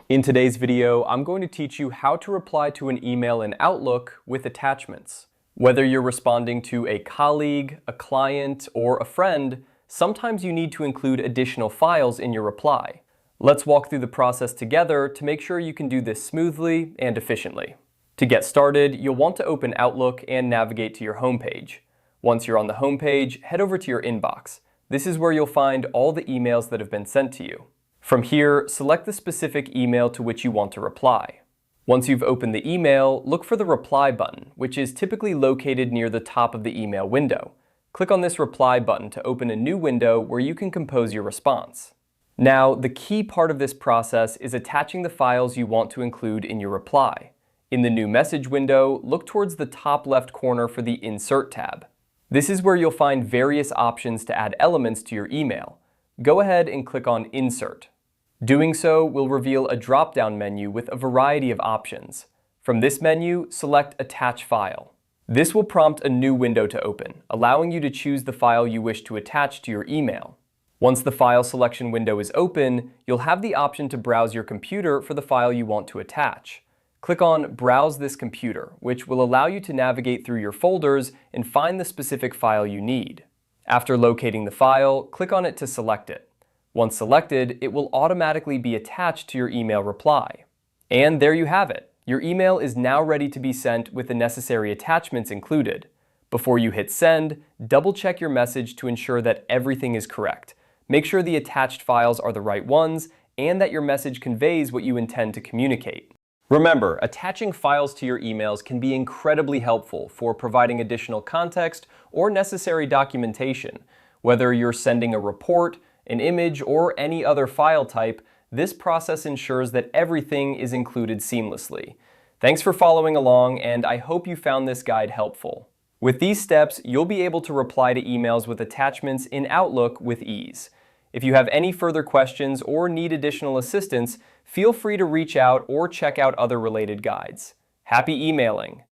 In today's video, I'm going to teach you how to reply to an email in Outlook with attachments. Whether you're responding to a colleague, a client, or a friend, sometimes you need to include additional files in your reply. Let's walk through the process together to make sure you can do this smoothly and efficiently. To get started, you'll want to open Outlook and navigate to your home page. Once you're on the home page, head over to your inbox. This is where you'll find all the emails that have been sent to you. From here, select the specific email to which you want to reply. Once you've opened the email, look for the Reply button, which is typically located near the top of the email window. Click on this Reply button to open a new window where you can compose your response. Now, the key part of this process is attaching the files you want to include in your reply. In the New Message window, look towards the top left corner for the Insert tab. This is where you'll find various options to add elements to your email. Go ahead and click on Insert. Doing so will reveal a drop-down menu with a variety of options. From this menu, select Attach File. This will prompt a new window to open, allowing you to choose the file you wish to attach to your email. Once the file selection window is open, you'll have the option to browse your computer for the file you want to attach. Click on Browse this computer, which will allow you to navigate through your folders and find the specific file you need. After locating the file, click on it to select it. Once selected, it will automatically be attached to your email reply. And there you have it. Your email is now ready to be sent with the necessary attachments included. Before you hit send, double-check your message to ensure that everything is correct. Make sure the attached files are the right ones and that your message conveys what you intend to communicate. Remember, attaching files to your emails can be incredibly helpful for providing additional context or necessary documentation. Whether you're sending a report, an image, or any other file type, this process ensures that everything is included seamlessly. Thanks for following along, and I hope you found this guide helpful. With these steps, you'll be able to reply to emails with attachments in Outlook with ease. If you have any further questions or need additional assistance, feel free to reach out or check out other related guides. Happy emailing!